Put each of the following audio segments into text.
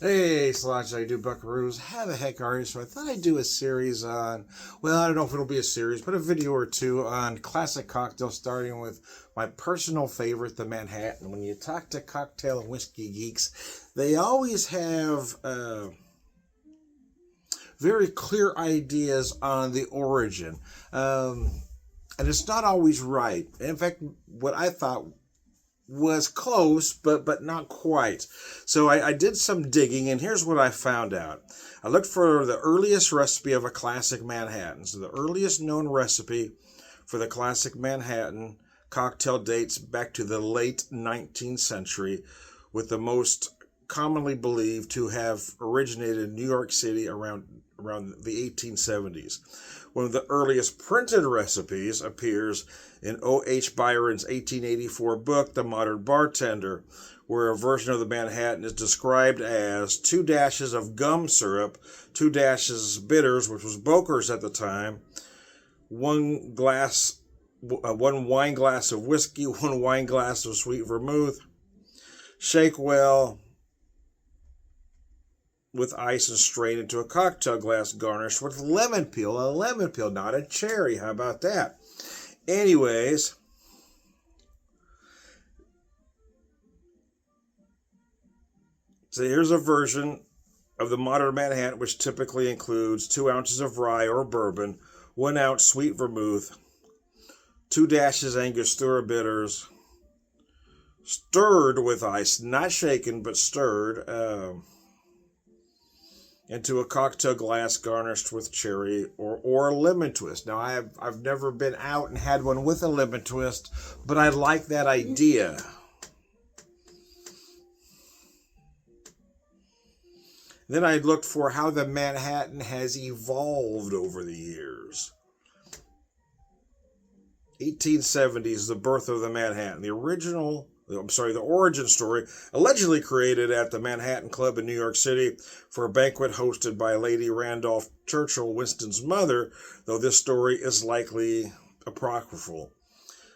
Hey, Slotch, I do Buckaroos. How the heck are you? So I thought I'd do a series on, well, I don't know if it'll be a series, but a video or two on classic cocktails, starting with my personal favorite, the Manhattan. When you talk to cocktail and whiskey geeks, they always have very clear ideas on the origin. And it's not always right. In fact, what I thought was close, but not quite. So I did some digging, and here's what I found out. I looked for the earliest recipe of a classic Manhattan. So the earliest known recipe for the classic Manhattan cocktail dates back to the late 19th century, with the most commonly believed to have originated in New York City around the 1870s. One of the earliest printed recipes appears in O.H. Byron's 1884 book, The Modern Bartender, where a version of the Manhattan is described as 2 dashes of gum syrup, 2 dashes bitters, which was Boker's at the time, one wine glass of whiskey, 1 wine glass of sweet vermouth, shake well with ice and strain into a cocktail glass, garnished with lemon peel. A lemon peel, not a cherry. How about that? Anyways, so here's a version of the modern Manhattan, which typically includes 2 ounces of rye or bourbon, 1 ounce sweet vermouth, 2 dashes Angostura bitters, stirred with ice, not shaken, but stirred, into a cocktail glass garnished with cherry or a lemon twist. Now, I've never been out and had one with a lemon twist, but I like that idea. Then I looked for how the Manhattan has evolved over the years. 1870s, the birth of the Manhattan. The origin story, allegedly created at the Manhattan Club in New York City for a banquet hosted by Lady Randolph Churchill, Winston's mother, though this story is likely apocryphal.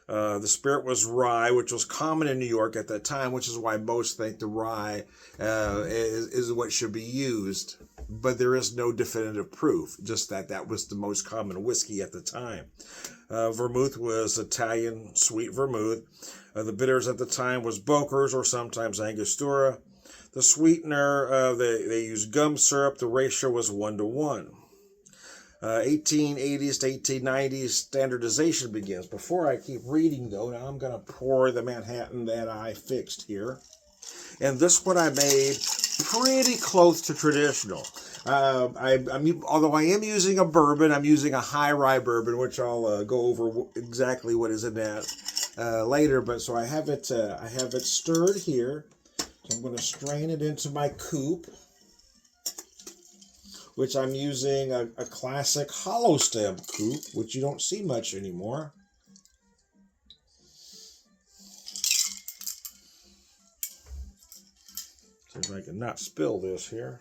The spirit was rye, which was common in New York at that time, which is why most think the rye is what should be used. But there is no definitive proof, just that was the most common whiskey at the time. Vermouth was Italian sweet vermouth. The bitters at the time was Boker's or sometimes Angostura. The sweetener, they used gum syrup. The ratio was 1-to-1. 1880s to 1890s, standardization begins. Before I keep reading, though, now I'm going to pour the Manhattan that I fixed here. And this one I made pretty close to traditional. Although I am using a bourbon, I'm using a high rye bourbon, which I'll go over exactly what is in that later. But so I have it stirred here. So I'm going to strain it into my coupe, which I'm using a classic hollow stem coupe, which you don't see much anymore. See if I can not spill this here.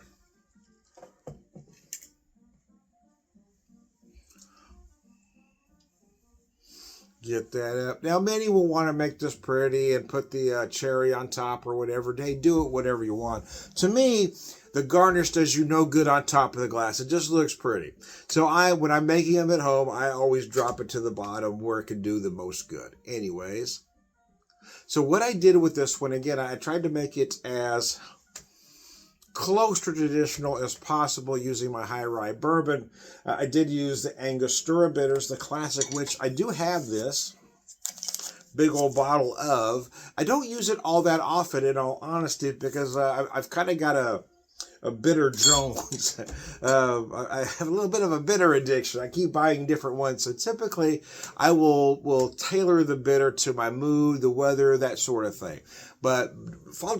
Get that up. Now, many will want to make this pretty and put the cherry on top or whatever. Hey, do it whatever you want. To me, the garnish does you no good on top of the glass. It just looks pretty. So when I'm making them at home, I always drop it to the bottom where it can do the most good. Anyways, so what I did with this one, again, I tried to make it as close to traditional as possible using my high rye bourbon. I did use the Angostura bitters, the classic, which I do have this big old bottle of. I don't use it all that often, in all honesty, because I've kind of got a bitter Jones. I have a little bit of a bitter addiction. I keep buying different ones. So typically I will tailor the bitter to my mood, the weather, that sort of thing. But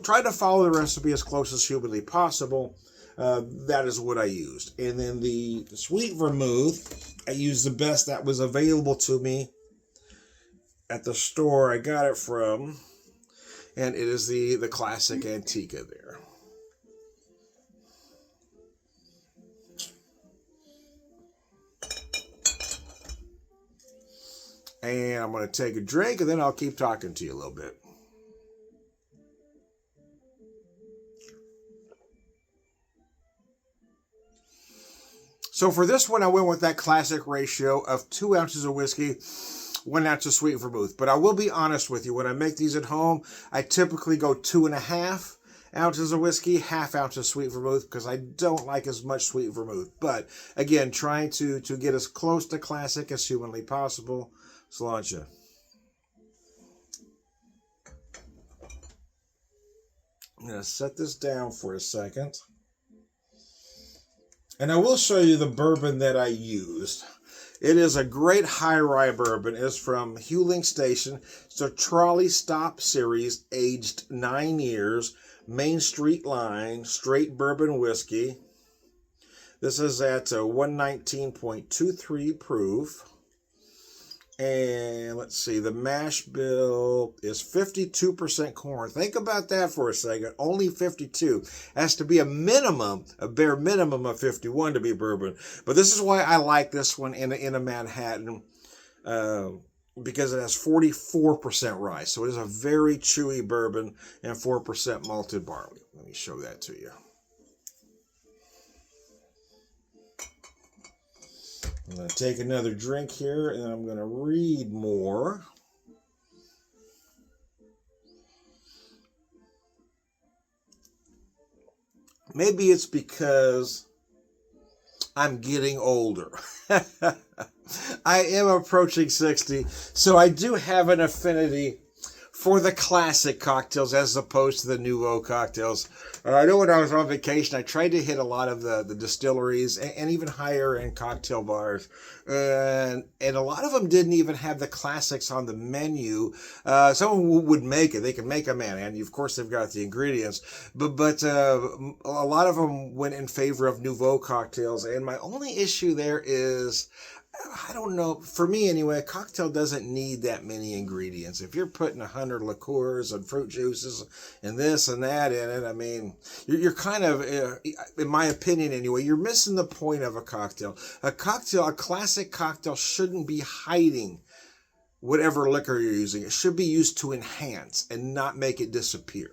try to follow the recipe as close as humanly possible. That is what I used. And then the sweet vermouth, I used the best that was available to me at the store I got it from. And it is the classic Antica there. And I'm going to take a drink, and then I'll keep talking to you a little bit. So for this one, I went with that classic ratio of 2 ounces of whiskey, 1 ounce of sweet vermouth. But I will be honest with you, when I make these at home, I typically go 2.5 ounces of whiskey, ½ ounce of sweet vermouth, because I don't like as much sweet vermouth. But again, trying to get as close to classic as humanly possible. Sláinte. I'm going to set this down for a second. And I will show you the bourbon that I used. It is a great high rye bourbon. It's from Huling Station. It's a Trolley Stop series, aged 9 years. Main Street line, straight bourbon whiskey. This is at 119.23 proof. And let's see, the mash bill is 52% corn. Think about that for a second. Only 52. Has to be a minimum, a bare minimum of 51 to be bourbon. But this is why I like this one in a Manhattan, because it has 44% rye. So it is a very chewy bourbon and 4% malted barley. Let me show that to you. I'm going to take another drink here, and I'm going to read more. Maybe it's because I'm getting older. I am approaching 60, so I do have an affinity for the classic cocktails as opposed to the nouveau cocktails. I know when I was on vacation, I tried to hit a lot of the distilleries and even higher end cocktail bars. And a lot of them didn't even have the classics on the menu. Someone would make it. They can make a Manhattan. Of course, they've got the ingredients. But a lot of them went in favor of nouveau cocktails. And my only issue there is, I don't know, for me anyway, a cocktail doesn't need that many ingredients. If you're putting 100 liqueurs and fruit juices and this and that in it, I mean, you're kind of, in my opinion anyway, you're missing the point of a cocktail. A classic cocktail shouldn't be hiding whatever liquor you're using. It should be used to enhance and not make it disappear.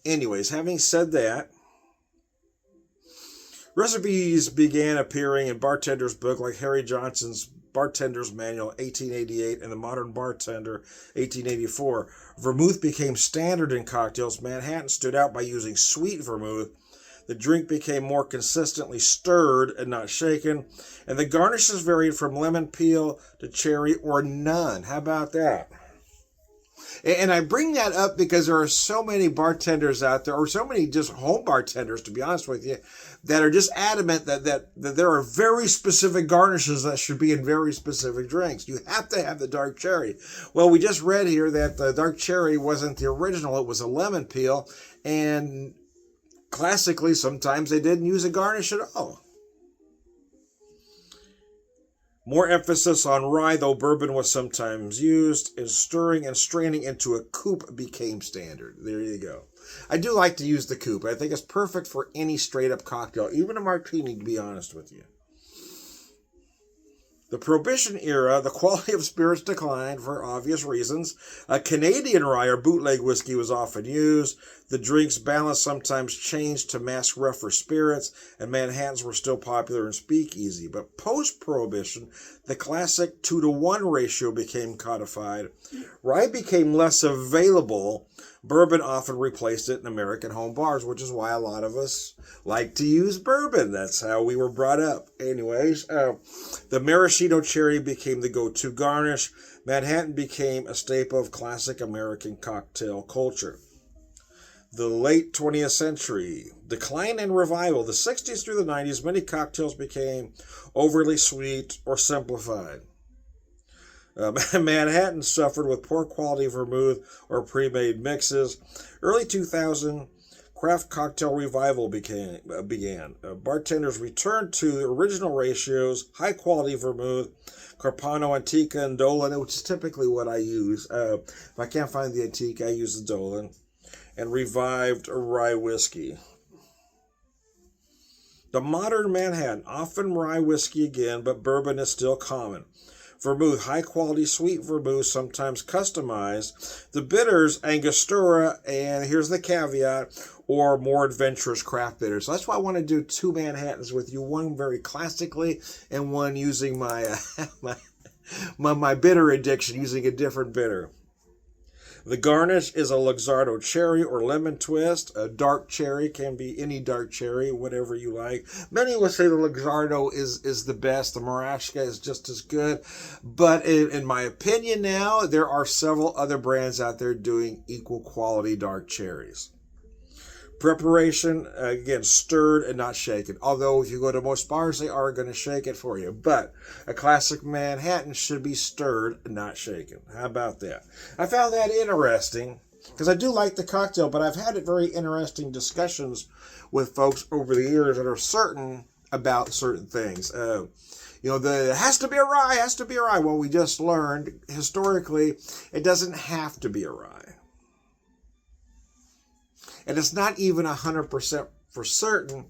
Anyways, having said that, recipes began appearing in bartenders' book like Harry Johnson's Bartender's Manual, 1888, and The Modern Bartender, 1884. Vermouth became standard in cocktails. Manhattan stood out by using sweet vermouth. The drink became more consistently stirred and not shaken. And the garnishes varied from lemon peel to cherry or none. How about that? And I bring that up because there are so many bartenders out there, or so many just home bartenders, to be honest with you, that are just adamant that there are very specific garnishes that should be in very specific drinks. You have to have the dark cherry. Well, we just read here that the dark cherry wasn't the original. It was a lemon peel. And classically, sometimes they didn't use a garnish at all. More emphasis on rye, though bourbon was sometimes used, and stirring and straining into a coupe became standard. There you go. I do like to use the coupe. I think it's perfect for any straight-up cocktail, even a martini, to be honest with you. The Prohibition era, the quality of spirits declined for obvious reasons. A Canadian rye or bootleg whiskey was often used. The drink's balance sometimes changed to mask rougher spirits, and Manhattans were still popular in speakeasy. But post-Prohibition, the classic 2-to-1 ratio became codified. Rye became less available. Bourbon often replaced it in American home bars, which is why a lot of us like to use bourbon. That's how we were brought up. Anyways, the maraschino cherry became the go-to garnish. Manhattan became a staple of classic American cocktail culture. The late 20th century, decline and revival. The 60s through the 90s, many cocktails became overly sweet or simplified. Manhattan suffered with poor quality vermouth or pre-made mixes. Early 2000, craft cocktail revival began. Bartenders returned to original ratios, high-quality vermouth, Carpano, Antica, and Dolan, which is typically what I use. If I can't find the Antica, I use the Dolan. And revived rye whiskey. The modern Manhattan, often rye whiskey again, but bourbon is still common. vermouth, high quality sweet vermouth, sometimes customized. The bitters, Angostura, and here's the caveat, or more adventurous craft bitters. So that's why I want to do two Manhattans with you, one very classically and one using my my bitter addiction, using a different bitter. The garnish is a Luxardo cherry or lemon twist. A dark cherry can be any dark cherry, whatever you like. Many will say the Luxardo is the best. The Maraschka is just as good. But in my opinion now, there are several other brands out there doing equal quality dark cherries. Preparation, again, stirred and not shaken. Although if you go to most bars, they are going to shake it for you. But a classic Manhattan should be stirred and not shaken. How about that? I found that interesting because I do like the cocktail, but I've had very interesting discussions with folks over the years that are certain about certain things. It has to be a rye, has to be a rye. Well, we just learned historically it doesn't have to be a rye. And it's not even 100% for certain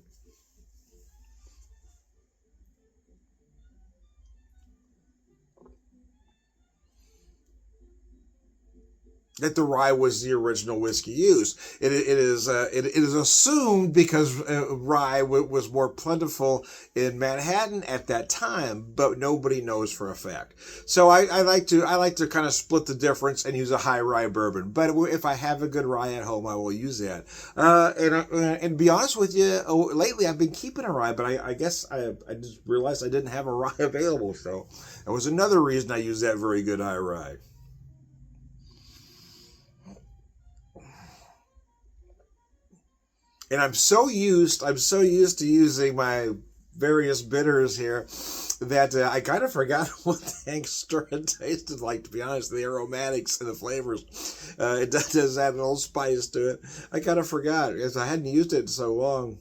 that the rye was the original whiskey used. It is assumed because rye was more plentiful in Manhattan at that time, but nobody knows for a fact. So I like to kind of split the difference and use a high rye bourbon. But if I have a good rye at home, I will use that. And to be honest with you, lately I've been keeping a rye, but I guess I just realized I didn't have a rye available. So that was another reason I used that very good high rye. And I'm so used to using my various bitters here that I kind of forgot what the Angostura tasted like, to be honest. The aromatics and the flavors. It does add an old spice to it. I kind of forgot because I hadn't used it in so long.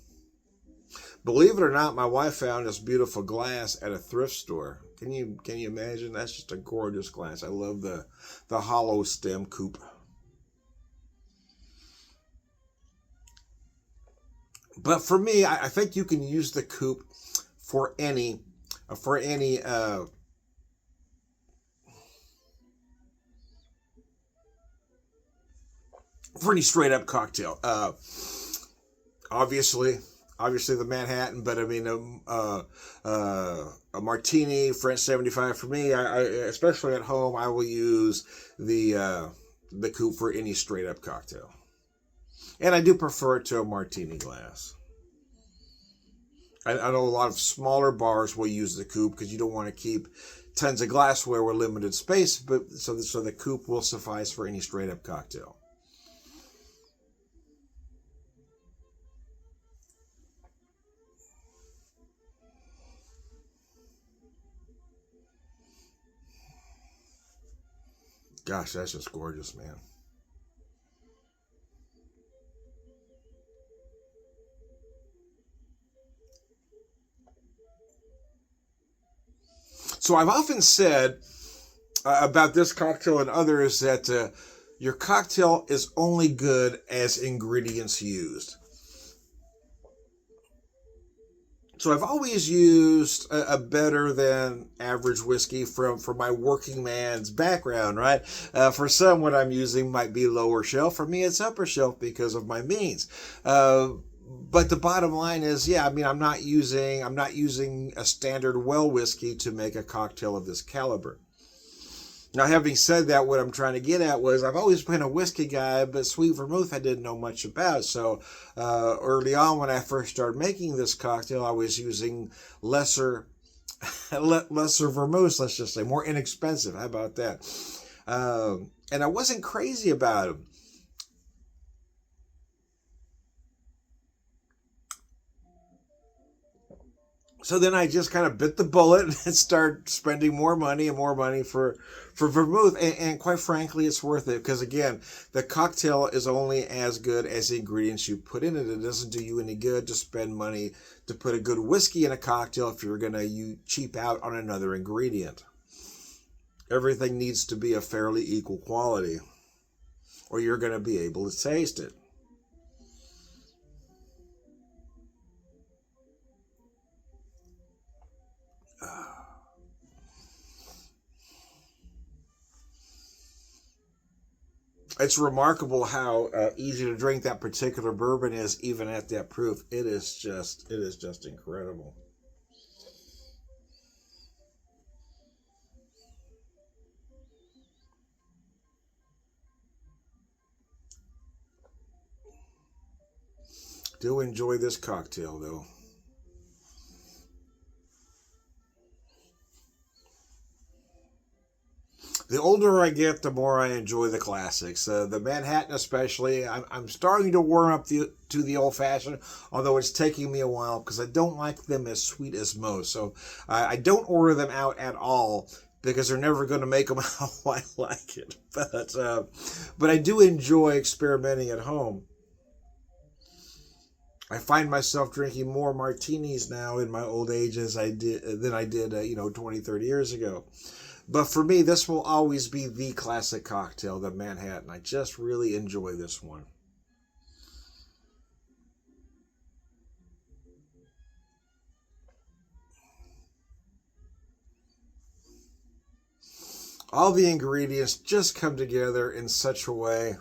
Believe it or not, my wife found this beautiful glass at a thrift store. Can you imagine? That's just a gorgeous glass. I love the hollow stem coupe. But for me, I think you can use the coupe for any for any straight up cocktail. Obviously, the Manhattan, but I mean a martini, French 75 for me. I especially at home, I will use the coupe for any straight up cocktail. And I do prefer it to a martini glass. I know a lot of smaller bars will use the coupe because you don't want to keep tons of glassware with limited space, but so the coupe will suffice for any straight up cocktail. Gosh, that's just gorgeous, man. So I've often said about this cocktail and others that your cocktail is only good as ingredients used. So I've always used a better than average whiskey from my working man's background, right? For some, what I'm using might be lower shelf. For me, it's upper shelf because of my means. But the bottom line is, yeah, I mean, I'm not using a standard well whiskey to make a cocktail of this caliber. Now, having said that, what I'm trying to get at was I've always been a whiskey guy, but sweet vermouth I didn't know much about. So early on, when I first started making this cocktail, I was using lesser vermouth, let's just say, more inexpensive. How about that? And I wasn't crazy about them. So then I just kind of bit the bullet and started spending more money and more money for vermouth. And quite frankly, it's worth it because, again, the cocktail is only as good as the ingredients you put in it. It doesn't do you any good to spend money to put a good whiskey in a cocktail if you're going to you cheap out on another ingredient. Everything needs to be a fairly equal quality or you're going to be able to taste it. It's remarkable how easy to drink that particular bourbon is, even at that proof. It is just incredible. Do enjoy this cocktail though. The older I get, the more I enjoy the classics. The Manhattan, especially, I'm starting to warm up to the old fashioned, although it's taking me a while because I don't like them as sweet as most. So I don't order them out at all because they're never going to make them how I like it. But I do enjoy experimenting at home. I find myself drinking more martinis now in my old age as I did than I did, 20, 30 years ago. But for me, this will always be the classic cocktail, the Manhattan. I just really enjoy this one. All the ingredients just come together in such a way.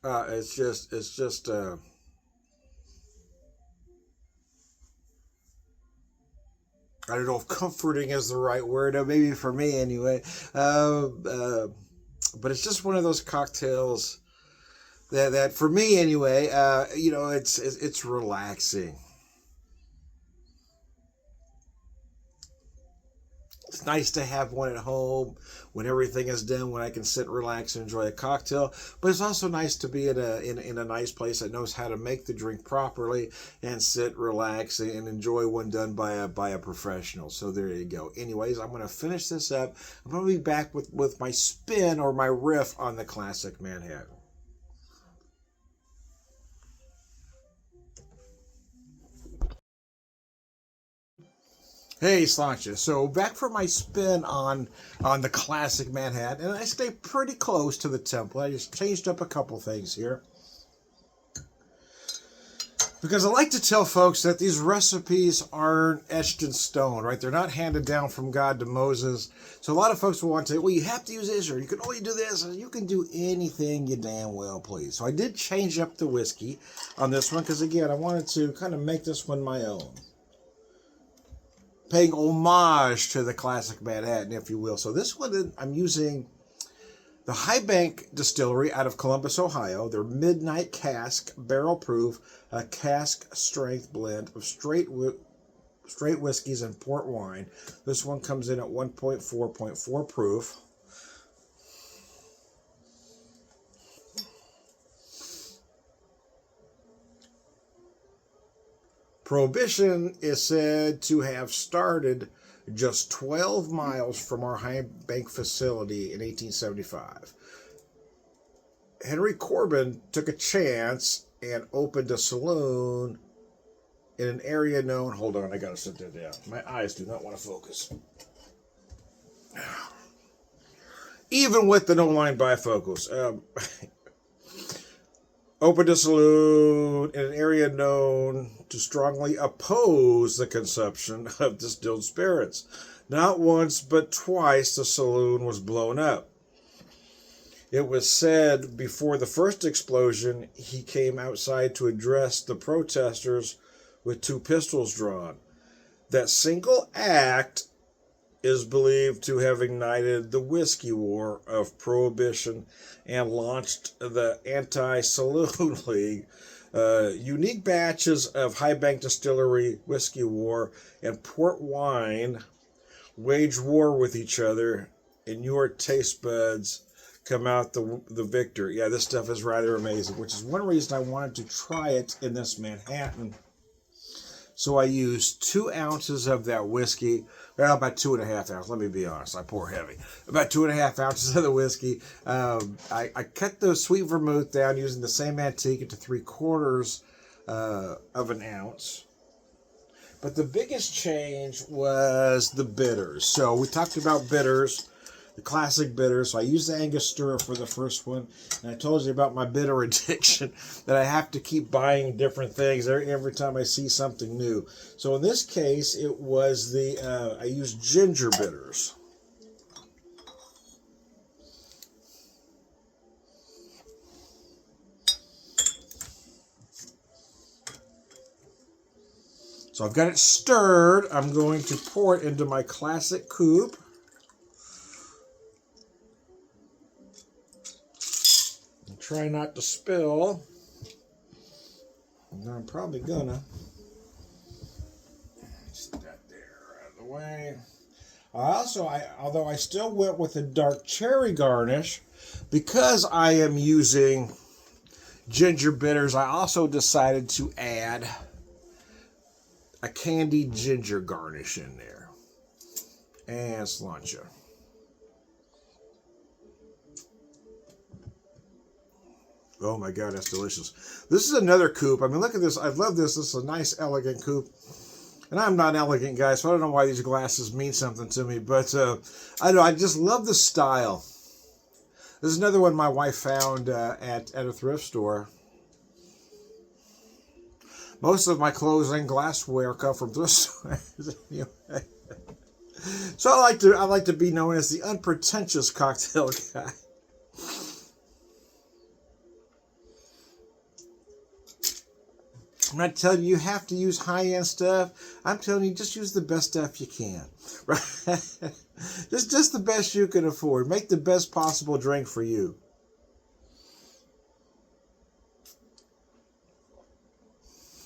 It's just, I don't know if comforting is the right word, or maybe for me anyway. But it's just one of those cocktails that for me anyway, it's relaxing. It's nice to have one at home when everything is done, when I can sit, relax, and enjoy a cocktail. But it's also nice to be in a nice place that knows how to make the drink properly and sit, relax, and enjoy one done by a professional. So there you go. Anyways, I'm going to finish this up. I'm going to be back with my spin or my riff on the classic Manhattan. Hey, Slancha. So back for my spin on the classic Manhattan, and I stay pretty close to the template. I just changed up a couple things here because I like to tell folks that these recipes aren't etched in stone, right? They're not handed down from God to Moses. So a lot of folks will want to say, well, you have to use this, or you can only do this, and you can do anything you damn well please. So I did change up the whiskey on this one because, again, I wanted to kind of make this one my own, paying homage to the classic Manhattan, if you will. So this one, I'm using the High Bank Distillery out of Columbus, Ohio. Their Midnight Cask Barrel Proof, a cask strength blend of straight whiskeys and port wine. This one comes in at 1.4.4 proof. Prohibition is said to have started just 12 miles from our High Bank facility in 1875. Henry Corbin took a chance and opened a saloon in an area known. Hold on, I gotta sit that down. My eyes do not want to focus. Even with the no line bifocals. Opened a saloon in an area known to strongly oppose the consumption of distilled spirits. Not once, but twice, the saloon was blown up. It was said before the first explosion, he came outside to address the protesters with two pistols drawn. That single act is believed to have ignited the Whiskey War of Prohibition and launched the Anti-Saloon League. Unique batches of High Bank Distillery Whiskey War and port wine wage war with each other, and your taste buds come out the victor. Yeah, this stuff is rather amazing, which is one reason I wanted to try it in this Manhattan. So I used 2 ounces of that whiskey. Well, about 2.5 ounces. Let me be honest. I pour heavy. About 2.5 ounces of the whiskey. I cut the sweet vermouth down using the same antique to 3/4 of an ounce. But the biggest change was the bitters. So we talked about bitters, the classic bitters. So I used the Angostura for the first one. And I told you about my bitter addiction, that I have to keep buying different things every time I see something new. So in this case, it was I used ginger bitters. So I've got it stirred. I'm going to pour it into my classic coupe. And try not to spill. And I'm probably gonna. Just that there out of the way. Although I still went with a dark cherry garnish, because I am using ginger bitters, I also decided to add a candied ginger garnish in there. And cilantro. Oh my God, that's delicious. This is another coupe. I mean, look at this. I love this. This is a nice, elegant coupe. And I'm not an elegant guy, so I don't know why these glasses mean something to me. But I know, I just love the style. This is another one my wife found at a thrift store. Most of my clothes and glassware come from thrift stores. Anyway. So I like to be known as the unpretentious cocktail guy. I'm not telling you have to use high-end stuff. I'm telling you, just use the best stuff you can. Right? just the best you can afford. Make the best possible drink for you.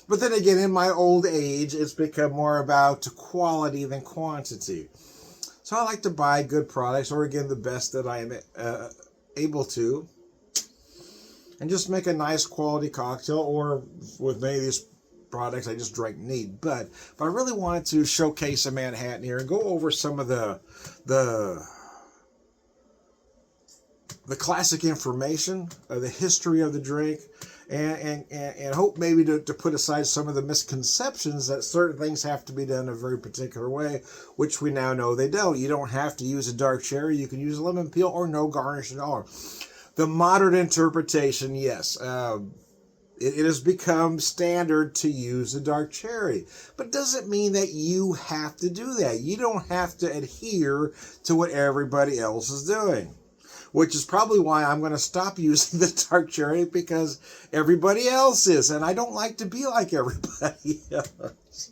But then again, in my old age, it's become more about quality than quantity. So I like to buy good products, or again, the best that I am able to. And just make a nice quality cocktail, or with many of these products, I just drink neat. But I really wanted to showcase a Manhattan here and go over some of the classic information, the history of the drink, and hope maybe to put aside some of the misconceptions that certain things have to be done a very particular way, which we now know they don't. You don't have to use a dark cherry. You can use a lemon peel or no garnish at all. The modern interpretation, yes, it has become standard to use a dark cherry. But doesn't mean that you have to do that. You don't have to adhere to what everybody else is doing. Which is probably why I'm going to stop using the dark cherry, because everybody else is. And I don't like to be like everybody else.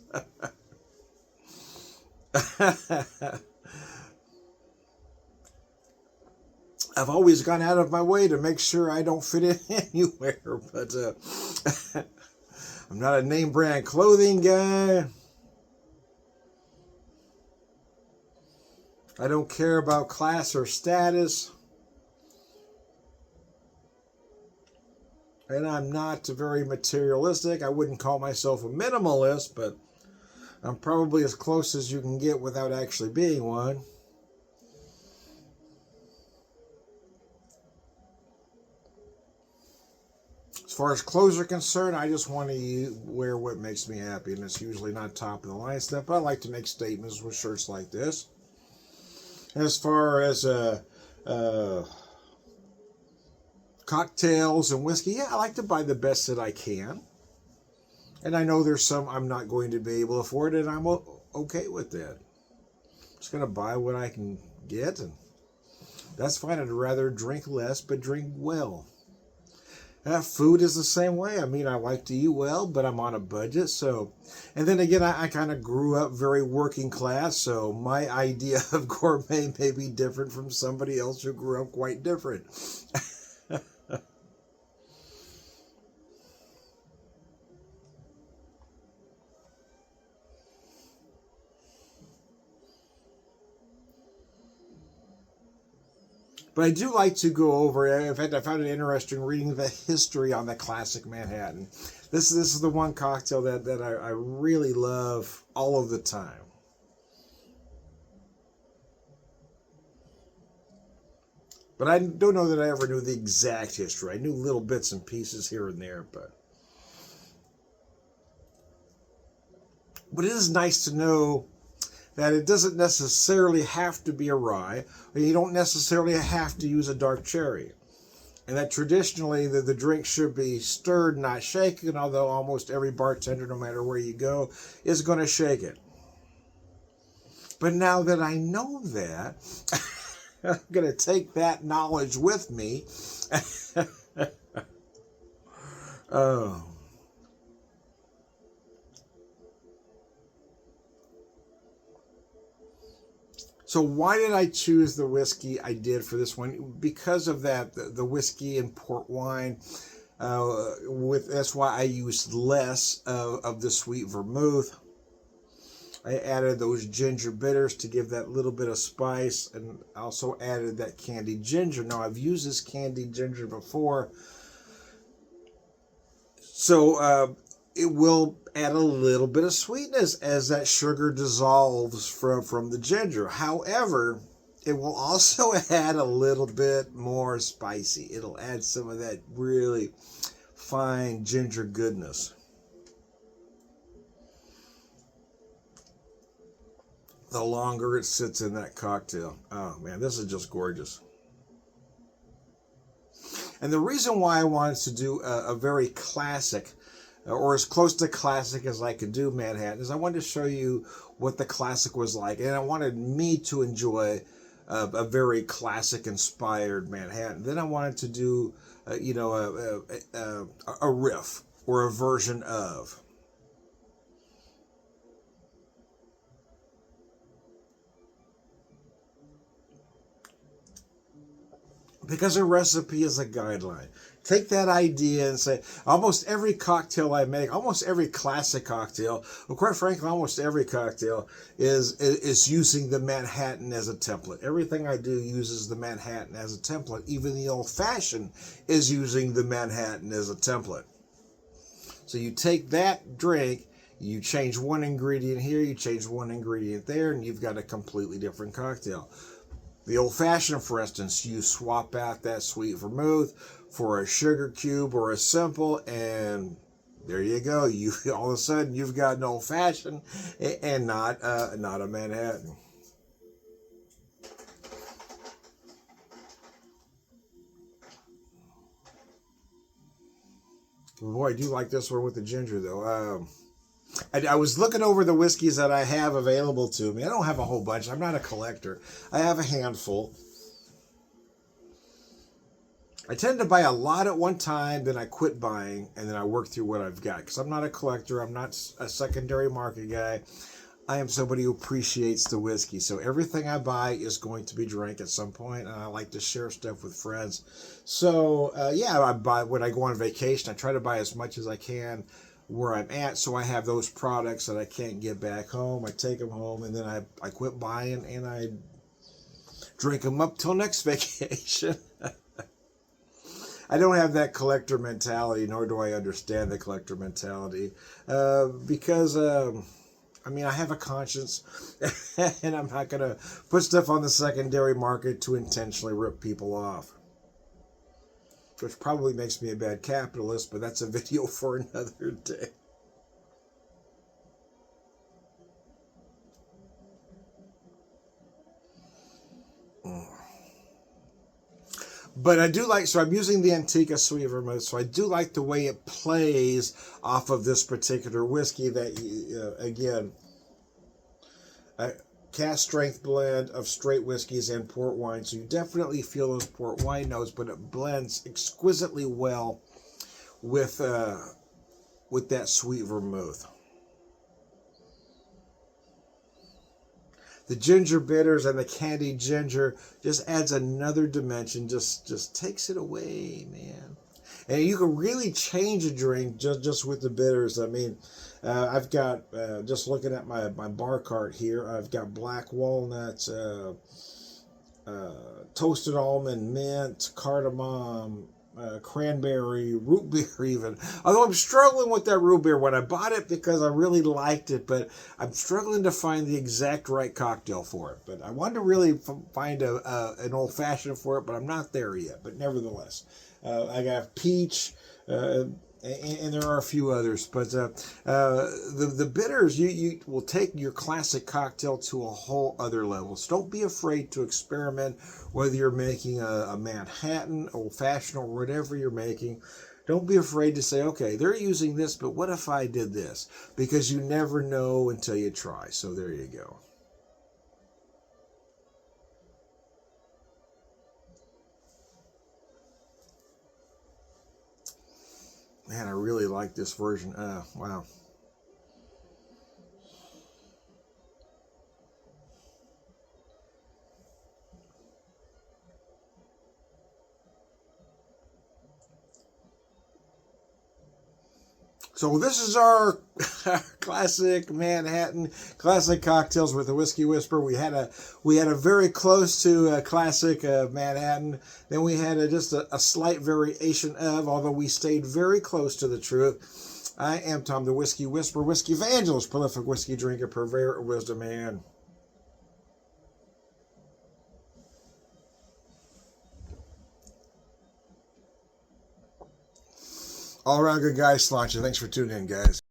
I've always gone out of my way to make sure I don't fit in anywhere, but I'm not a name brand clothing guy. I don't care about class or status. And I'm not very materialistic. I wouldn't call myself a minimalist, but I'm probably as close as you can get without actually being one. As far as clothes are concerned, I just want to wear what makes me happy, and it's usually not top of the line stuff, but I like to make statements with shirts like this. As far as cocktails and whiskey, yeah, I like to buy the best that I can. And I know there's some I'm not going to be able to afford, and I'm okay with that. I'm just going to buy what I can get, and that's fine. I'd rather drink less, but drink well. Food is the same way. I mean, I like to eat well, but I'm on a budget. So, and then again, I kind of grew up very working class. So my idea of gourmet may be different from somebody else who grew up quite different. But I do like to go over, in fact, I found it interesting reading the history on the classic Manhattan. This is the one cocktail that I really love all of the time. But I don't know that I ever knew the exact history. I knew little bits and pieces here and there, but it is nice to know that it doesn't necessarily have to be a rye, or you don't necessarily have to use a dark cherry. And that traditionally the drink should be stirred, not shaken, although almost every bartender, no matter where you go, is going to shake it. But now that I know that, I'm going to take that knowledge with me. Oh. So why did I choose the whiskey I did for this one? Because of that, the whiskey and port wine. That's why I used less of the sweet vermouth. I added those ginger bitters to give that little bit of spice, and also added that candied ginger. Now I've used this candied ginger before, so it will add a little bit of sweetness as that sugar dissolves from the ginger. However, it will also add a little bit more spicy. It'll add some of that really fine ginger goodness. The longer it sits in that cocktail. Oh man, this is just gorgeous. And the reason why I wanted to do a very classic, or as close to classic as I could do Manhattan, is I wanted to show you what the classic was like. And I wanted me to enjoy a very classic inspired Manhattan. Then I wanted to do, a riff or a version of. Because a recipe is a guideline. Take that idea and say, almost every cocktail I make, almost every classic cocktail, well, quite frankly, almost every cocktail is using the Manhattan as a template. Everything I do uses the Manhattan as a template. Even the old fashioned is using the Manhattan as a template. So you take that drink, you change one ingredient here, you change one ingredient there, and you've got a completely different cocktail. The old fashioned, for instance, you swap out that sweet vermouth for a sugar cube or a simple, and there you go. You all of a sudden you've got an old fashioned and not a Manhattan. Boy, I do like this one with the ginger though. I was looking over the whiskeys that I have available to me. I don't have a whole bunch. I'm not a collector. I have a handful. I tend to buy a lot at one time, then I quit buying, and then I work through what I've got. Because I'm not a collector. I'm not a secondary market guy. I am somebody who appreciates the whiskey. So everything I buy is going to be drank at some point, and I like to share stuff with friends. So, I buy when I go on vacation. I try to buy as much as I can where I'm at, so I have those products that I can't get back home. I take them home, and then I quit buying, and I drink them up till next vacation. I don't have that collector mentality, nor do I understand the collector mentality, because I have a conscience, and I'm not going to put stuff on the secondary market to intentionally rip people off. Which probably makes me a bad capitalist, but that's a video for another day. But I do like, so I'm using the Antica Sweet Vermouth, so I do like the way it plays off of this particular whiskey that, again, a cast strength blend of straight whiskeys and port wine. So you definitely feel those port wine notes, but it blends exquisitely well with that sweet vermouth. The ginger bitters and the candied ginger just adds another dimension, just takes it away, man. And you can really change a drink just with the bitters. I mean, I've got, just looking at my bar cart here, I've got black walnuts, toasted almond, mint, cardamom, cranberry, root beer even. Although I'm struggling with that root beer. When I bought it because I really liked it, but I'm struggling to find the exact right cocktail for it. But I wanted to really find an old fashioned for it, but I'm not there yet. But nevertheless, I got peach, and there are a few others, but the bitters, you will take your classic cocktail to a whole other level. So don't be afraid to experiment, whether you're making a Manhattan, old fashioned, or whatever you're making. Don't be afraid to say, okay, they're using this, but what if I did this? Because you never know until you try. So there you go. Man, I really like this version. Wow. So this is our classic Manhattan, classic cocktails with the Whiskey Whisperer. We had a very close to a classic Manhattan. Then we had just a slight variation of, although we stayed very close to the truth. I am Tom, the Whiskey Whisperer, Whiskey Evangelist, prolific whiskey drinker, purveyor of wisdom, man. All around good guys, Sláinte. Thanks for tuning in, guys.